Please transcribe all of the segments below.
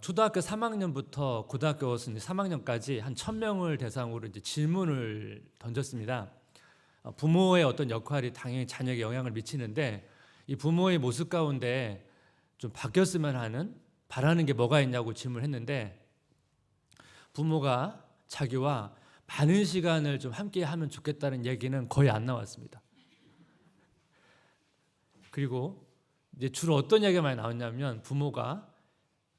초등학교 3학년부터 고등학교 3학년까지 한 1,000명을 대상으로 이제 질문을 던졌습니다. 부모의 어떤 역할이 당연히 자녀에게 영향을 미치는데 이 부모의 모습 가운데 좀 바뀌었으면 하는 바라는 게 뭐가 있냐고 질문했는데 부모가 자기와 많은 시간을 좀 함께 하면 좋겠다는 얘기는 거의 안 나왔습니다. 그리고 이제 주로 어떤 얘기가 많이 나왔냐면 부모가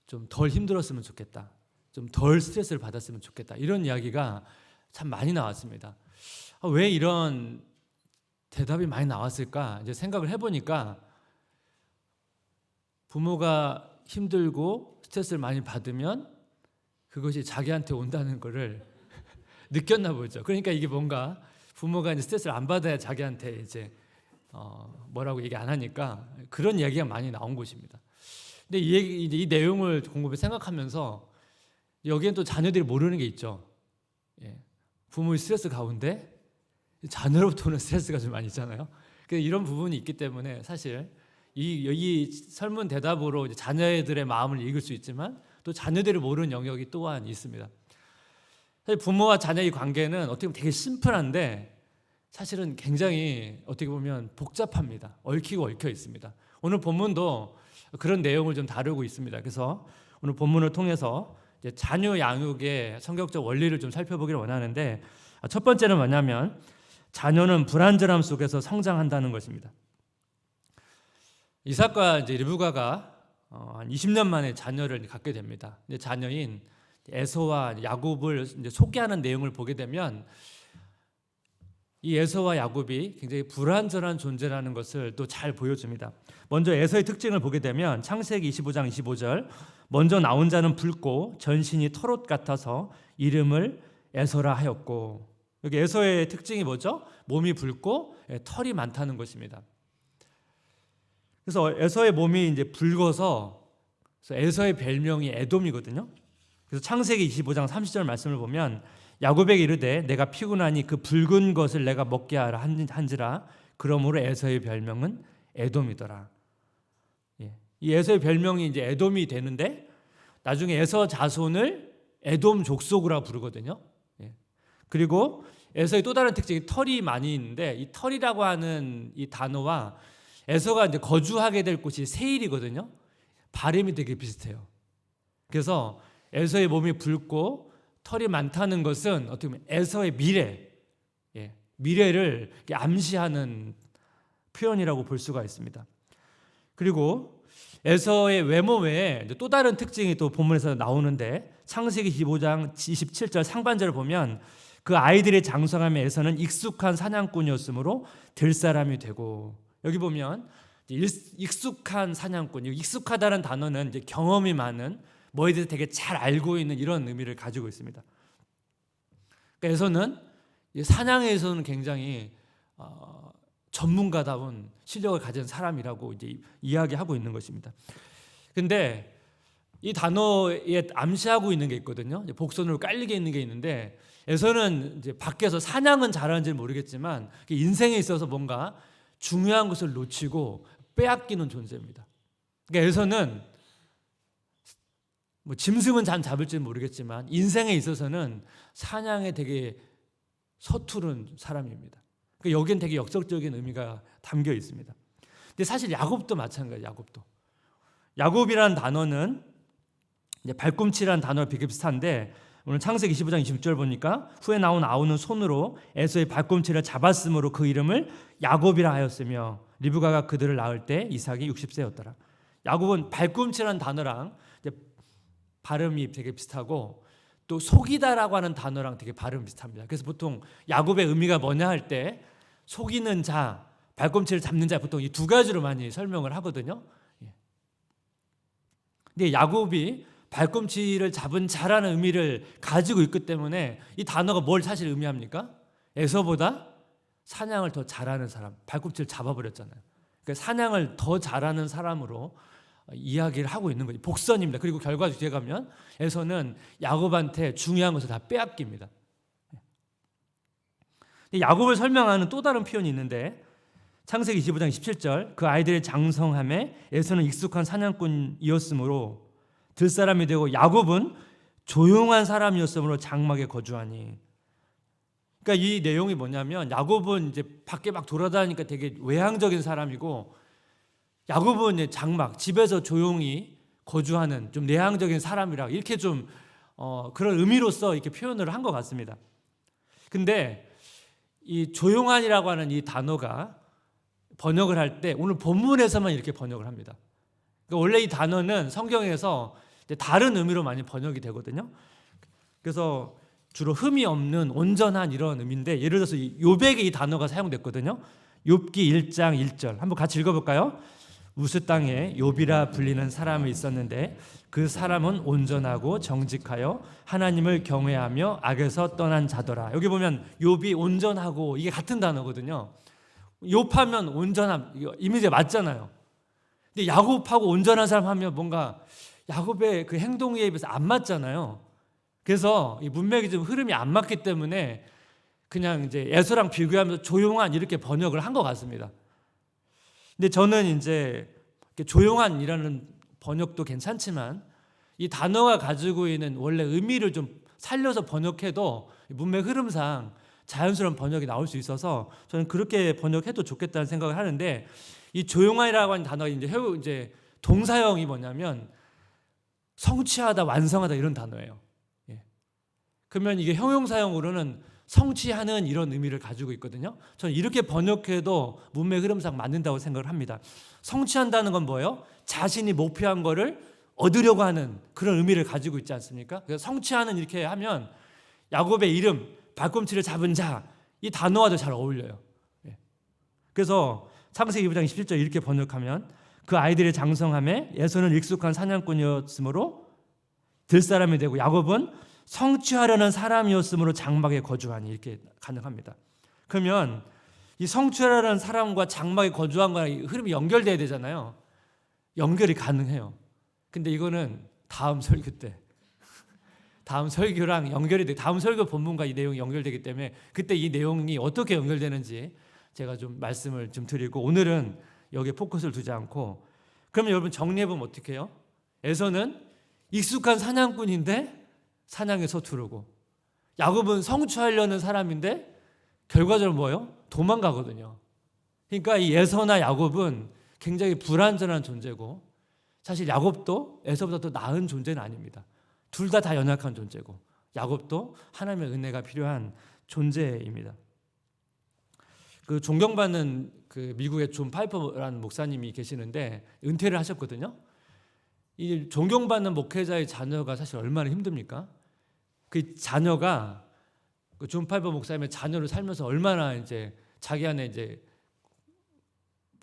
좀 덜 힘들었으면 좋겠다, 좀 덜 스트레스를 받았으면 좋겠다, 이런 이야기가 참 많이 나왔습니다. 왜 이런 대답이 많이 나왔을까 이제 생각을 해보니까 부모가 힘들고 스트레스를 많이 받으면 그것이 자기한테 온다는 것을 느꼈나 보죠. 그러니까 이게 뭔가 부모가 이제 스트레스를 안 받아야 자기한테 이제 뭐라고 얘기 안 하니까 그런 얘기가 많이 나온 것입니다. 근데 이 내용을 곰곰이 생각하면서 여기엔 또 자녀들이 모르는 게 있죠. 부모의 스트레스 가운데 자녀로부터 오는 스트레스가 좀 많이 있잖아요. 이런 부분이 있기 때문에 사실 이 설문 대답으로 이제 자녀들의 마음을 읽을 수 있지만 또 자녀들이 모르는 영역이 또한 있습니다. 사실 부모와 자녀의 관계는 어떻게 보면 되게 심플한데 사실은 굉장히 어떻게 보면 복잡합니다. 얽히고 얽혀 있습니다. 오늘 본문도 그런 내용을 좀 다루고 있습니다. 그래서 오늘 본문을 통해서 이제 자녀 양육의 성경적 원리를 좀 살펴보기를 원하는데 첫 번째는 뭐냐면 자녀는 불안전함 속에서 성장한다는 것입니다. 이삭과 이제 리브가가 한 20년 만에 자녀를 갖게 됩니다. 근데 자녀인 에서와 야곱을 이제 소개하는 내용을 보게 되면 이 에서와 야곱이 굉장히 불완전한 존재라는 것을 또 잘 보여줍니다. 먼저 에서의 특징을 보게 되면 창세기 25장 25절 먼저 나온 자는 붉고 전신이 털옷 같아서 이름을 에서라 하였고, 여기 에서의 특징이 뭐죠? 몸이 붉고 털이 많다는 것입니다. 그래서 에서의 몸이 이제 붉어서 에서의 별명이 에돔이거든요. 그래서 창세기 25장 30절 말씀을 보면 야곱에게 이르되 내가 피곤하니 그 붉은 것을 내가 먹게 하라 한지라 그러므로 에서의 별명은 에돔이더라. 이 에서의 별명이 이제 에돔이 되는데 나중에 에서 자손을 에돔 족속이라 부르거든요. 그리고 에서의 또 다른 특징이 털이 많이 있는데 이 털이라고 하는 이 단어와 에서가 이제 거주하게 될 곳이 세일이거든요. 발음이 되게 비슷해요. 그래서 에서의 몸이 붉고 털이 많다는 것은 어떻게 보면 에서의 미래를 암시하는 표현이라고 볼 수가 있습니다. 그리고 에서의 외모 외에 또 다른 특징이 또 본문에서 나오는데 창세기 15장 27절 상반절을 보면 그 아이들의 장성함에 에서는 익숙한 사냥꾼이었으므로 될 사람이 되고, 여기 보면 익숙한 사냥꾼, 익숙하다는 단어는 이제 경험이 많은, 뭐에 대해서 되게 잘 알고 있는 이런 의미를 가지고 있습니다. 그러니까 에서는 사냥에서는 굉장히 전문가다운 실력을 가진 사람이라고 이제 이야기하고 있는 것입니다. 근데 이 단어에 암시하고 있는 게 있거든요. 복선으로 깔리게 있는 게 있는데 에서는 이제 밖에서 사냥은 잘하는지 모르겠지만 인생에 있어서 뭔가 중요한 것을 놓치고 빼앗기는 존재입니다. 그러니까 에서는 짐승은 잘 잡을지는 모르겠지만 인생에 있어서는 사냥에 되게 서투른 사람입니다. 그러니까 여기엔 되게 역설적인 의미가 담겨 있습니다. 근데 사실 야곱도 마찬가지예요. 야곱이라는 단어는 이제 발꿈치라는 단어와 비슷한데 오늘 창세기 25장 20절 보니까 후에 나온 아우는 손으로 에서의 발꿈치를 잡았으므로 그 이름을 야곱이라 하였으며 리브가가 그들을 낳을 때 이삭이 60세였더라. 야곱은 발꿈치라는 단어랑 이제 발음이 되게 비슷하고 또 속이다라고 하는 단어랑 되게 발음 비슷합니다. 그래서 보통 야곱의 의미가 뭐냐 할 때 속이는 자, 발꿈치를 잡는 자, 보통 이 두 가지로 많이 설명을 하거든요. 근데 야곱이 발꿈치를 잡은 자라는 의미를 가지고 있기 때문에 이 단어가 뭘 사실 의미합니까? 에서보다 사냥을 더 잘하는 사람, 발꿈치를 잡아버렸잖아요. 그러니까 사냥을 더 잘하는 사람으로 이야기를 하고 있는 거죠. 복선입니다. 그리고 결과적으로 뒤에 가면 에서는 야곱한테 중요한 것을 다 빼앗깁니다. 야곱을 설명하는 또 다른 표현이 있는데 창세기 25장 17절 그 아이들의 장성함에 에서는 익숙한 사냥꾼이었으므로 들사람이 되고 야곱은 조용한 사람이었으므로 장막에 거주하니. 그러니까 이 내용이 뭐냐면 야곱은 이제 밖에 막 돌아다니니까 되게 외향적인 사람이고 야곱은 이제 장막, 집에서 조용히 거주하는 좀 내향적인 사람이라 이렇게 좀 그런 의미로서 이렇게 표현을 한 것 같습니다. 근데 이 조용한이라고 하는 이 단어가 번역을 할 때 오늘 본문에서만 이렇게 번역을 합니다. 그러니까 원래 이 단어는 성경에서 다른 의미로 많이 번역이 되거든요. 그래서 주로 흠이 없는 온전한 이런 의미인데 예를 들어서 욥에게 이 단어가 사용됐거든요. 욥기 1장 1절 한번 같이 읽어볼까요? 우스 땅에 욥이라 불리는 사람이 있었는데 그 사람은 온전하고 정직하여 하나님을 경외하며 악에서 떠난 자더라. 여기 보면 욥이 온전하고 이게 같은 단어거든요. 욥하면 온전함 이미지가 맞잖아요. 근데 야곱하고 온전한 사람 하면 뭔가 야곱의 그 행동에 비해서 안 맞잖아요. 그래서 이 문맥이 좀 흐름이 안 맞기 때문에 그냥 이제 에서랑 비교하면서 조용한 이렇게 번역을 한 것 같습니다. 근데 저는 이제 조용한이라는 번역도 괜찮지만 이 단어가 가지고 있는 원래 의미를 좀 살려서 번역해도 문맥 흐름상 자연스러운 번역이 나올 수 있어서 저는 그렇게 번역해도 좋겠다는 생각을 하는데 이 조용한이라고 하는 단어가 이제 동사형이 뭐냐면 성취하다, 완성하다 이런 단어예요. 그러면 이게 형용사형으로는 성취하는 이런 의미를 가지고 있거든요. 저는 이렇게 번역해도 문맥 흐름상 맞는다고 생각을 합니다. 성취한다는 건 뭐예요? 자신이 목표한 거를 얻으려고 하는 그런 의미를 가지고 있지 않습니까? 그래서 성취하는 이렇게 하면 야곱의 이름 발꿈치를 잡은 자 이 단어와도 잘 어울려요. 그래서 창세기 2장 27절 이렇게 번역하면 그 아이들의 장성함에 에서는 익숙한 사냥꾼이었으므로 들사람이 되고 야곱은 성취하려는 사람이었으므로 장막에 거주하니 이렇게 가능합니다. 그러면 이 성취하려는 사람과 장막에 거주한 거랑 흐름이 연결돼야 되잖아요. 연결이 가능해요. 근데 이거는 다음 설교 때 다음 설교랑 연결이 돼 다음 설교 본문과 이 내용이 연결되기 때문에 그때 이 내용이 어떻게 연결되는지 제가 좀 말씀을 좀 드리고 오늘은 여기에 포커스를 두지 않고 그러면 여러분 정리해보면 어떻게 해요? 에서는 익숙한 사냥꾼인데 사냥에 서투르고 야곱은 성취하려는 사람인데 결과적으로 뭐예요? 도망가거든요. 그러니까 이 에서나 야곱은 굉장히 불완전한 존재고 사실 야곱도 에서보다 더 나은 존재는 아닙니다. 둘 다 연약한 존재고 야곱도 하나님의 은혜가 필요한 존재입니다. 그 존경받는 그 미국의 존 파이퍼라는 목사님이 계시는데 은퇴를 하셨거든요. 이 존경받는 목회자의 자녀가 사실 얼마나 힘듭니까? 그 자녀가 그 존 파이퍼 목사님의 자녀를 살면서 얼마나 이제 자기 안에 이제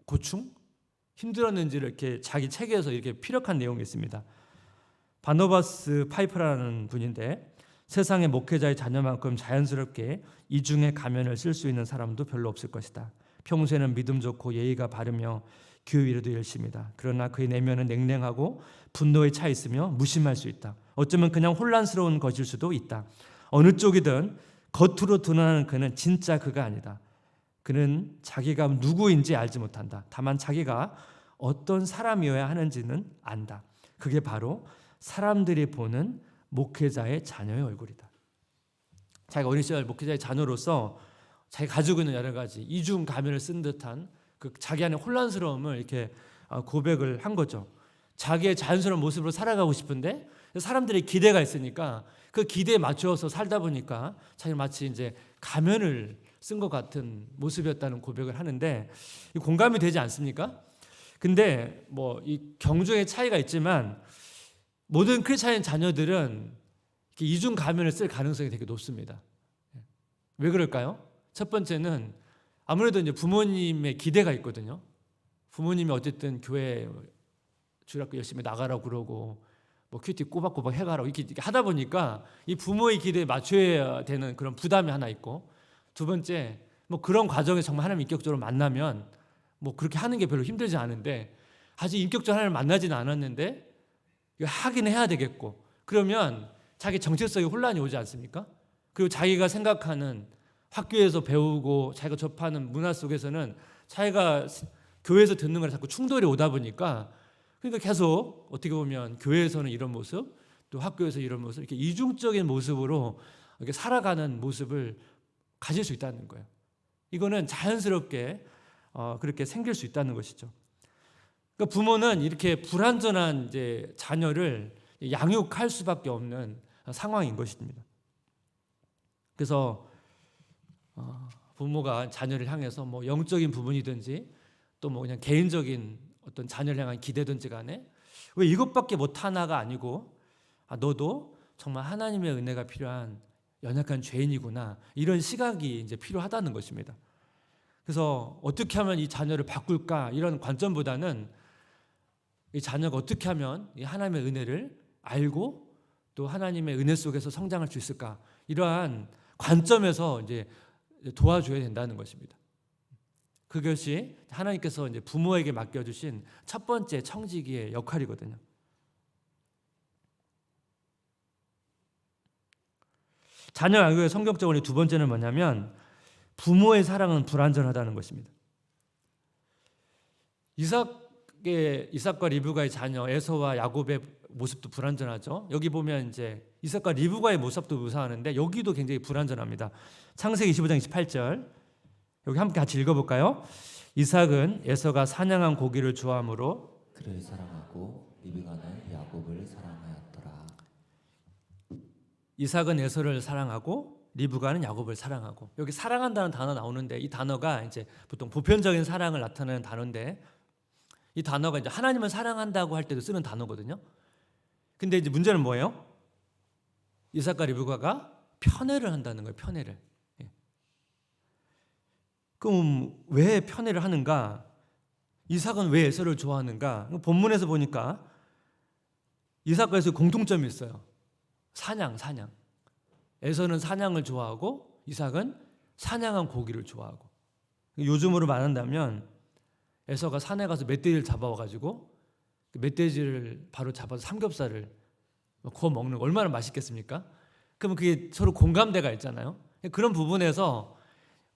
고충, 힘들었는지를 이렇게 자기 책에서 이렇게 피력한 내용이 있습니다. 바너바스 파이퍼라는 분인데 세상의 목회자의 자녀만큼 자연스럽게 이중의 가면을 쓸 수 있는 사람도 별로 없을 것이다. 평소에는 믿음 좋고 예의가 바르며 교회 일에도 열심이다. 그러나 그의 내면은 냉랭하고 분노에 차 있으며 무심할 수 있다. 어쩌면 그냥 혼란스러운 것일 수도 있다. 어느 쪽이든 겉으로 드러나는 그는 진짜 그가 아니다. 그는 자기가 누구인지 알지 못한다. 다만 자기가 어떤 사람이어야 하는지는 안다. 그게 바로 사람들이 보는 목회자의 자녀의 얼굴이다. 자기가 어린 시절 목회자의 자녀로서 자기가 가지고 있는 여러 가지 이중 가면을 쓴 듯한 그 자기 안의 혼란스러움을 이렇게 고백을 한 거죠. 자기의 자연스러운 모습으로 살아가고 싶은데 사람들의 기대가 있으니까 그 기대에 맞춰서 살다 보니까 자기 마치 이제 가면을 쓴 것 같은 모습이었다는 고백을 하는데 공감이 되지 않습니까? 근데 뭐 이 경중의 차이가 있지만 모든 크리스찬 자녀들은 이중 가면을 쓸 가능성이 되게 높습니다. 왜 그럴까요? 첫 번째는 아무래도 이제 부모님의 기대가 있거든요. 부모님이 어쨌든 교회 주일학교 열심히 나가라고 그러고 뭐 큐티 꼬박꼬박 해가라고 이렇게 하다 보니까 이 부모의 기대에 맞춰야 되는 그런 부담이 하나 있고 두 번째 뭐 그런 과정에 정말 하나님 인격적으로 만나면 뭐 그렇게 하는 게 별로 힘들지 않은데 아직 인격적으로 하나님을 만나지는 않았는데 이거 하긴 해야 되겠고 그러면 자기 정체성에 혼란이 오지 않습니까? 그리고 자기가 생각하는 학교에서 배우고 자기가 접하는 문화 속에서는 자기가 교회에서 듣는 걸 자꾸 충돌이 오다 보니까 그러니까 계속 어떻게 보면 교회에서는 이런 모습, 또 학교에서 이런 모습, 이렇게 이중적인 모습으로 이렇게 살아가는 모습을 가질 수 있다는 거예요. 이거는 자연스럽게 그렇게 생길 수 있다는 것이죠. 그러니까 부모는 이렇게 불완전한 이제 자녀를 양육할 수밖에 없는 상황인 것입니다. 그래서 부모가 자녀를 향해서 뭐 영적인 부분이든지 또 뭐 그냥 개인적인 어떤 자녀를 향한 기대든지 간에 왜 이것밖에 못하나가 아니고 너도 정말 하나님의 은혜가 필요한 연약한 죄인이구나, 이런 시각이 이제 필요하다는 것입니다. 그래서 어떻게 하면 이 자녀를 바꿀까, 이런 관점보다는 이 자녀가 어떻게 하면 이 하나님의 은혜를 알고 또 하나님의 은혜 속에서 성장할 수 있을까, 이러한 관점에서 이제 도와줘야 된다는 것입니다. 그것이 하나님께서 이제 부모에게 맡겨주신 첫 번째 청지기의 역할이거든요. 자녀 양육의 성경적으로 두 번째는 뭐냐면 부모의 사랑은 불완전하다는 것입니다. 이삭과 리브가의 자녀 에서와 야곱의 모습도 불완전하죠. 여기 보면 이제 이삭과 리브가의 모습도 묘사하는데 여기도 굉장히 불완전합니다. 창세기 25장 28절 여기 함께 같이 읽어볼까요? 이삭은 에서가 사냥한 고기를 좋아하므로 그를 사랑하고 리브가는 야곱을 사랑하였더라. 이삭은 에서를 사랑하고 리브가는 야곱을 사랑하고, 여기 사랑한다는 단어 나오는데 이 단어가 이제 보통 보편적인 사랑을 나타내는 단어인데 이 단어가 이제 하나님을 사랑한다고 할 때도 쓰는 단어거든요. 근데 이제 문제는 뭐예요? 이삭과 리브가가 편애를 한다는 거예요. 편애를. 그럼 왜 편애를 하는가? 이삭은 왜 에서를 좋아하는가? 본문에서 보니까 이삭과 에서의 공통점이 있어요. 사냥. 에서는 사냥을 좋아하고 이삭은 사냥한 고기를 좋아하고. 요즘으로 말한다면 에서가 산에 가서 멧돼지를 잡아와가지고 멧돼지를 바로 잡아서 삼겹살을 구워 먹는 거 얼마나 맛있겠습니까? 그러면 그게 서로 공감대가 있잖아요. 그런 부분에서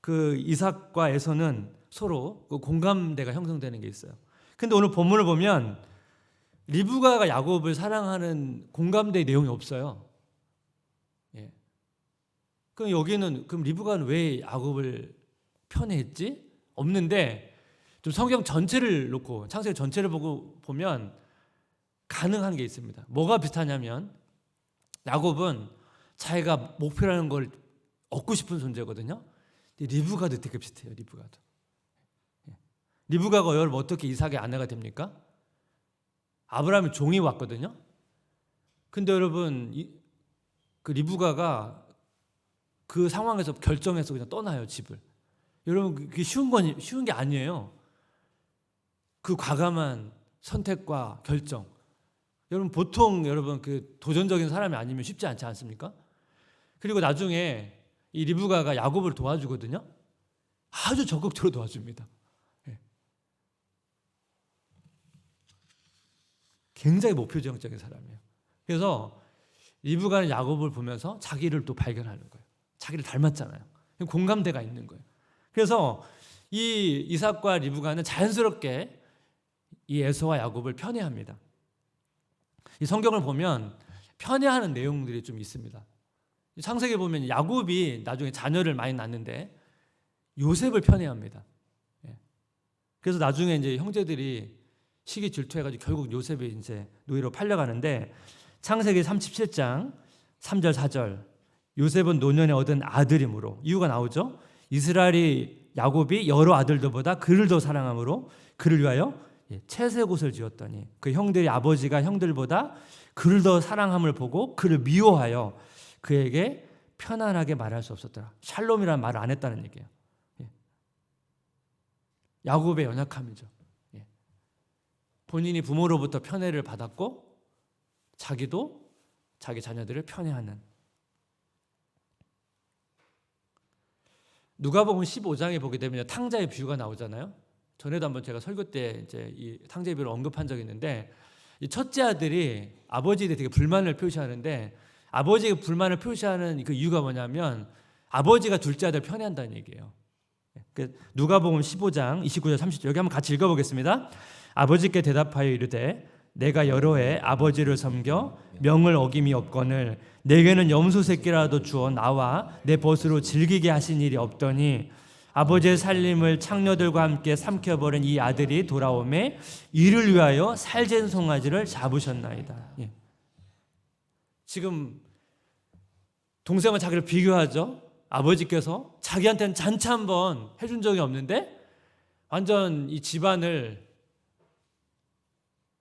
그 이삭과 에서는 서로 그 공감대가 형성되는 게 있어요. 근데 오늘 본문을 보면 리브가가 야곱을 사랑하는 공감대의 내용이 없어요. 예. 그럼 여기는 그럼 리브가는 왜 야곱을 편애했지? 없는데 좀 성경 전체를 놓고 창세기 전체를 보고 보면 가능한 게 있습니다. 뭐가 비슷하냐면 야곱은 자기가 목표라는 걸 얻고 싶은 존재거든요. 리브가도 되게 비슷해요. 리브가가 여러분 어떻게 이삭의 아내가 됩니까? 아브라함의 종이 왔거든요. 근데 여러분 그 리브가가 그 상황에서 결정해서 그냥 떠나요, 집을. 여러분 그게 쉬운 게 아니에요. 그 과감한 선택과 결정. 여러분 보통 여러분 그 도전적인 사람이 아니면 쉽지 않지 않습니까? 그리고 나중에 이 리브가가 야곱을 도와주거든요. 아주 적극적으로 도와줍니다. 굉장히 목표지향적인 사람이에요. 그래서 리브가는 야곱을 보면서 자기를 또 발견하는 거예요. 자기를 닮았잖아요. 공감대가 있는 거예요. 그래서 이 이삭과 리브가는 자연스럽게 이 에서와 야곱을 편애합니다. 이 성경을 보면 편애하는 내용들이 좀 있습니다. 창세기 보면 야곱이 나중에 자녀를 많이 낳는데 요셉을 편애합니다. 그래서 나중에 이제 형제들이 시기 질투해가지고 결국 요셉이 이제 노예로 팔려가는데 창세기 37장 3절 4절 요셉은 노년에 얻은 아들이므로 이유가 나오죠. 이스라엘이 야곱이 여러 아들들보다 그를 더 사랑함으로 그를 위하여 채색옷을 지었더니 그 형들이 아버지가 형들보다 그를 더 사랑함을 보고 그를 미워하여 그에게 편안하게 말할 수 없었더라. 샬롬이라는 말을 안 했다는 얘기예요. 야곱의 연약함이죠. 본인이 부모로부터 편애를 받았고 자기도 자기 자녀들을 편애하는. 누가복음 15장에 보게 되면 탕자의 비유가 나오잖아요. 전에도 한번 제가 설교 때 이제 이 탕자의 비유를 언급한 적이 있는데 이 첫째 아들이 아버지에 대해 되게 불만을 표시하는데 아버지가 불만을 표시하는 그 이유가 뭐냐면 아버지가 둘째 아들을 편애한다는 얘기예요. 누가복음 15장 29절 30절 여기 한번 같이 읽어보겠습니다. 아버지께 대답하여 이르되 내가 여러 해 아버지를 섬겨 명을 어김이 없거늘 내게는 염소 새끼라도 주어 나와 내 벗으로 즐기게 하신 일이 없더니 아버지의 살림을 창녀들과 함께 삼켜버린 이 아들이 돌아오매 이를 위하여 살찐 송아지를 잡으셨나이다. 예. 지금 동생과 자기를 비교하죠. 아버지께서 자기한테는 잔치 한번 해준 적이 없는데 완전 이 집안을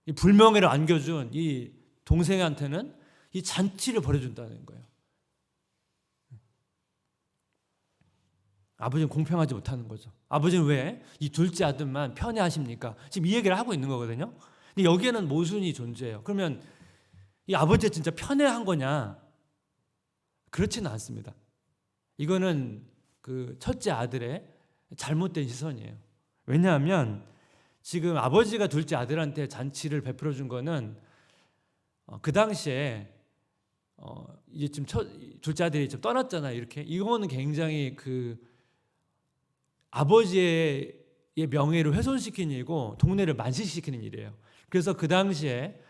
이 불명예를 안겨준 이 동생한테는 이 잔치를 벌여준다는 거예요. 아버지는 공평하지 못하는 거죠. 아버지는 왜 이 둘째 아들만 편애하십니까? 지금 이 얘기를 하고 있는 거거든요. 근데 여기에는 모순이 존재해요. 그러면 이 아버지가 진짜 편애한 거냐? 그렇지는 않습니다. 이거는 그 첫째 아들의 잘못된 시선이에요. 왜냐하면 지금 아버지가 둘째 아들한테 잔치를 베풀어 준 거는 그 당시에 이제 지금 둘째 아들이 좀 떠났잖아요. 이렇게 이거는 굉장히 그 아버지의 명예를 훼손시키는 일이고 동네를 만신시키는 일이에요. 그래서 그 당시에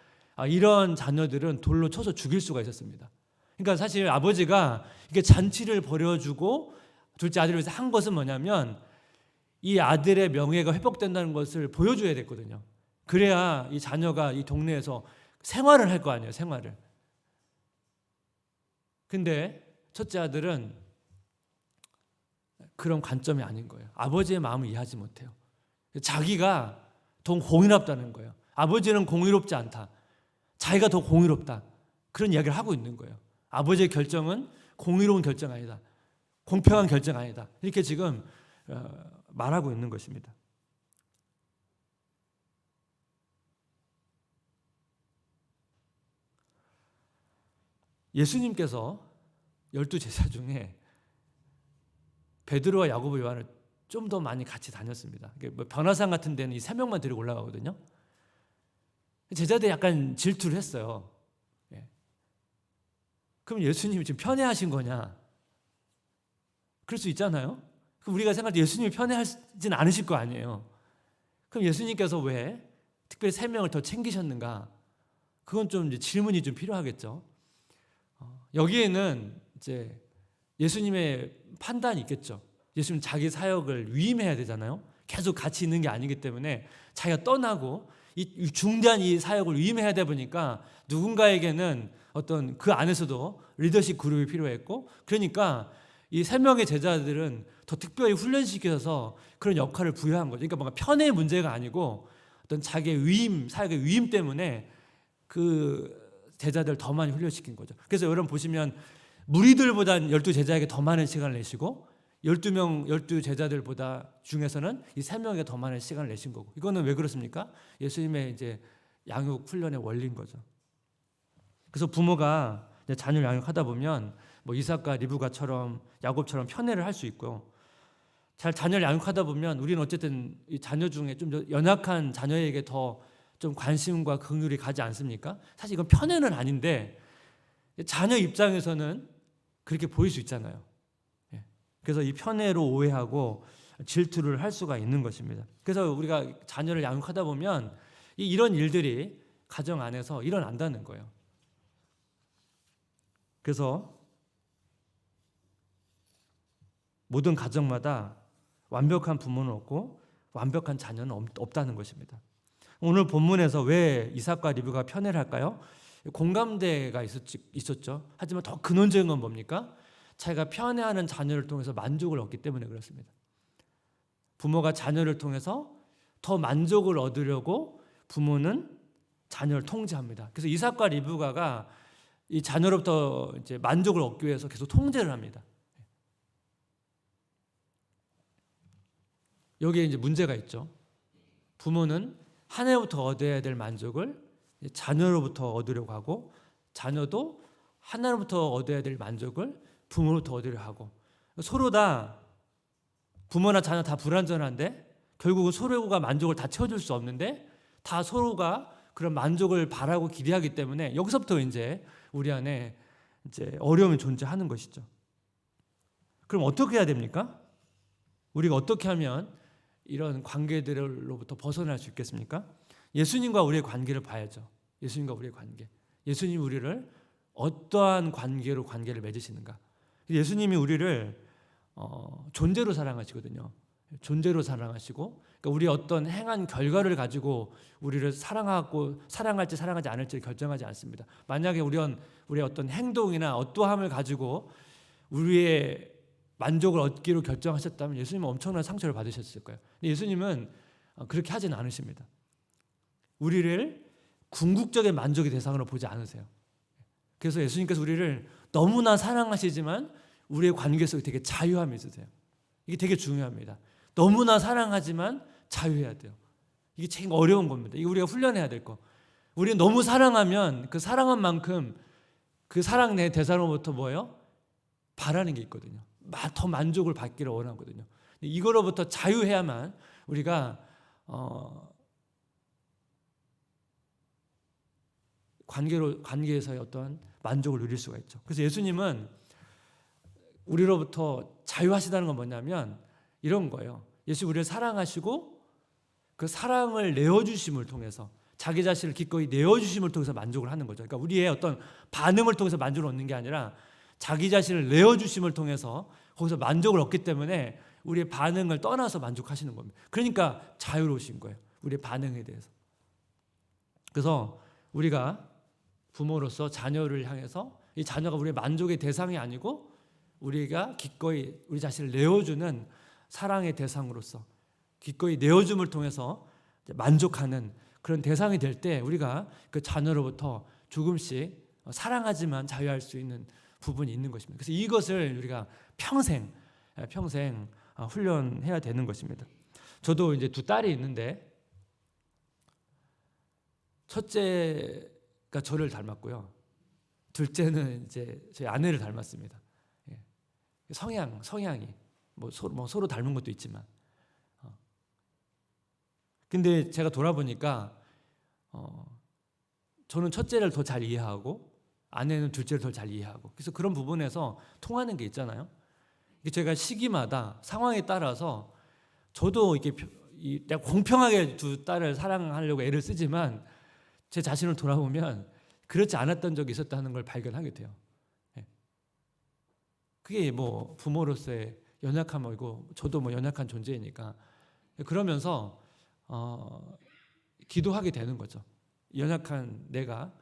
이런 자녀들은 돌로 쳐서 죽일 수가 있었습니다. 그러니까 사실 아버지가 이게 잔치를 벌여주고 둘째 아들을 위해서 한 것은 뭐냐면 이 아들의 명예가 회복된다는 것을 보여줘야 됐거든요. 그래야 이 자녀가 이 동네에서 생활을 할 거 아니에요. 생활을. 근데 첫째 아들은 그런 관점이 아닌 거예요. 아버지의 마음을 이해하지 못해요. 자기가 더 공의롭다는 거예요. 아버지는 공의롭지 않다. 자기가 더 공의롭다. 그런 이야기를 하고 있는 거예요. 아버지의 결정은 공의로운 결정 아니다. 공평한 결정 아니다. 이렇게 지금 말하고 있는 것입니다. 예수님께서 12제자 중에 베드로와 야고보 요한을 좀 더 많이 같이 다녔습니다. 변화산 같은 데는 이 세 명만 데리고 올라가거든요. 제자들이 약간 질투를 했어요. 그럼 예수님이 지금 편애하신 거냐? 그럴 수 있잖아요. 그럼 우리가 생각할 때 예수님이 편애하진 않으실 거 아니에요. 그럼 예수님께서 왜 특별히 세 명을 더 챙기셨는가? 그건 좀 이제 질문이 좀 필요하겠죠. 여기에는 이제 예수님의 판단이 있겠죠. 예수님 자기 사역을 위임해야 되잖아요. 계속 같이 있는 게 아니기 때문에 자기가 떠나고 이 중대한 이 사역을 위임해야 되다 보니까 누군가에게는 어떤 그 안에서도 리더십 그룹이 필요했고, 그러니까 이 세 명의 제자들은 더 특별히 훈련시켜서 그런 역할을 부여한 거죠. 그러니까 뭔가 편의 문제가 아니고 어떤 자기의 위임, 사역의 위임 때문에 그 제자들 더 많이 훈련시킨 거죠. 그래서 여러분 보시면 무리들보다는 12제자에게 더 많은 시간을 내시고 12 제자들보다 중에서는 이 3명에게 더 많은 시간을 내신 거고, 이거는 왜 그렇습니까? 예수님의 이제 양육 훈련의 원리인 거죠. 그래서 부모가 자녀를 양육하다 보면 뭐 이삭과 리브가처럼 야곱처럼 편애를 할 수 있고요. 잘 자녀를 양육하다 보면 우리는 어쨌든 이 자녀 중에 좀 더 연약한 자녀에게 더 좀 관심과 긍휼이 가지 않습니까? 사실 이건 편애는 아닌데 자녀 입장에서는 그렇게 보일 수 있잖아요. 그래서 이 편애로 오해하고 질투를 할 수가 있는 것입니다. 그래서 우리가 자녀를 양육하다 보면 이런 일들이 가정 안에서 일어난다는 거예요. 그래서 모든 가정마다 완벽한 부모는 없고 완벽한 자녀는 없다는 것입니다. 오늘 본문에서 왜 이삭과 리브가 편애를 할까요? 공감대가 있었죠. 하지만 더 근원적인 건 뭡니까? 자기가 편애하는 자녀를 통해서 만족을 얻기 때문에 그렇습니다. 부모가 자녀를 통해서 더 만족을 얻으려고 부모는 자녀를 통제합니다. 그래서 이삭과 리브가가 이 자녀로부터 이제 만족을 얻기 위해서 계속 통제를 합니다. 여기에 이제 문제가 있죠. 부모는 하나로부터 얻어야 될 만족을 자녀로부터 얻으려고 하고, 자녀도 하나로부터 얻어야 될 만족을 부모로부터 얻으려 하고, 서로 다 부모나 자녀 다 불완전한데 결국은 서로가 만족을 다 채워줄 수 없는데 다 서로가 그런 만족을 바라고 기대하기 때문에 여기서부터 이제 우리 안에 이제 어려움이 존재하는 것이죠. 그럼 어떻게 해야 됩니까? 우리가 어떻게 하면 이런 관계들로부터 벗어날 수 있겠습니까? 예수님과 우리의 관계를 봐야죠. 예수님과 우리의 관계. 예수님이 우리를 어떠한 관계를 맺으시는가. 예수님이 우리를 존재로 사랑하시거든요. 존재로 사랑하시고, 그러니까 우리 어떤 행한 결과를 가지고 우리를 사랑할지 사랑하지 않을지를 결정하지 않습니다. 만약에 우리의 어떤 행동이나 어떠함을 가지고 우리의 만족을 얻기로 결정하셨다면 예수님은 엄청난 상처를 받으셨을 거예요. 근데 예수님은 그렇게 하지는 않으십니다. 우리를 궁극적인 만족의 대상으로 보지 않으세요. 그래서 예수님께서 우리를 너무나 사랑하시지만 우리의 관계 속에 되게 자유함이 있으세요. 이게 되게 중요합니다. 너무나 사랑하지만 자유해야 돼요. 이게 제일 어려운 겁니다. 이게 우리가 훈련해야 될 거. 우리는 너무 사랑하면 그 사랑한 만큼 그 사랑 내 대상으로부터 뭐예요? 바라는 게 있거든요. 더 만족을 받기를 원하거든요. 이거로부터 자유해야만 우리가 관계에서의 어떠한 만족을 누릴 수가 있죠. 그래서 예수님은 우리로부터 자유하시다는 건 뭐냐면 이런 거예요. 예수 우리를 사랑하시고 그 사랑을 내어주심을 통해서 자기 자신을 기꺼이 내어주심을 통해서 만족을 하는 거죠. 그러니까 우리의 어떤 반응을 통해서 만족을 얻는 게 아니라 자기 자신을 내어주심을 통해서 거기서 만족을 얻기 때문에 우리의 반응을 떠나서 만족하시는 겁니다. 그러니까 자유로우신 거예요. 우리의 반응에 대해서. 그래서 우리가 부모로서 자녀를 향해서 이 자녀가 우리의 만족의 대상이 아니고 우리가 기꺼이 우리 자신을 내어주는 사랑의 대상으로서 기꺼이 내어줌을 통해서 만족하는 그런 대상이 될 때 우리가 그 자녀로부터 조금씩 사랑하지만 자유할 수 있는 부분이 있는 것입니다. 그래서 이것을 우리가 평생 훈련해야 되는 것입니다. 저도 이제 두 딸이 있는데 첫째가 저를 닮았고요. 둘째는 이제 저희 아내를 닮았습니다. 성향이 서로 닮은 것도 있지만, 근데 제가 돌아보니까 저는 첫째를 더 잘 이해하고 아내는 둘째를 더 잘 이해하고, 그래서 그런 부분에서 통하는 게 있잖아요. 제가 시기마다 상황에 따라서 저도 이렇게 내가 공평하게 두 딸을 사랑하려고 애를 쓰지만 제 자신을 돌아보면 그렇지 않았던 적이 있었다는 걸 발견하게 돼요. 그게 뭐 부모로서의 연약함이고 저도 뭐 연약한 존재이니까 그러면서 기도하게 되는 거죠. 연약한 내가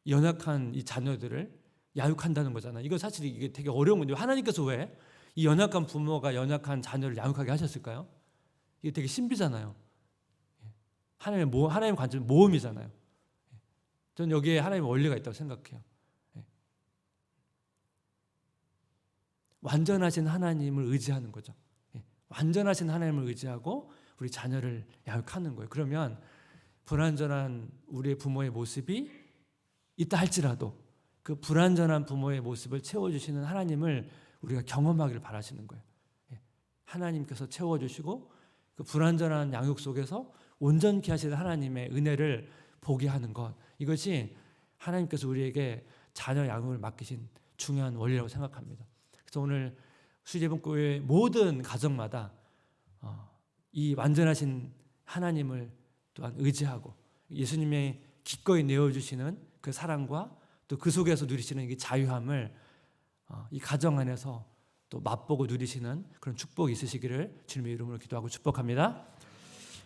연약한 이 자녀들을 야육한다는 거잖아요. 이거 사실 이게 되게 어려운 건데 하나님께서 왜 이 연약한 부모가 연약한 자녀를 야육하게 하셨을까요? 이게 되게 신비잖아요. 하나님의 관점은 모험이잖아요. 저는 여기에 하나님의 원리가 있다고 생각해요. 완전하신 하나님을 의지하는 거죠. 완전하신 하나님을 의지하고 우리 자녀를 야육하는 거예요. 그러면 불완전한 우리의 부모의 모습이 있다 할지라도 그 불완전한 부모의 모습을 채워주시는 하나님을 우리가 경험하기를 바라시는 거예요. 하나님께서 채워주시고 그 불완전한 양육 속에서 온전케 하시는 하나님의 은혜를 보게 하는 것, 이것이 하나님께서 우리에게 자녀 양육을 맡기신 중요한 원리라고 생각합니다. 그래서 오늘 수제분교회 모든 가정마다 이 완전하신 하나님을 또한 의지하고 예수님의 기꺼이 내어주시는 그 사랑과 또 그 속에서 누리시는 이 자유함을 이 가정 안에서 또 맛보고 누리시는 그런 축복이 있으시기를 주님의 이름으로 기도하고 축복합니다.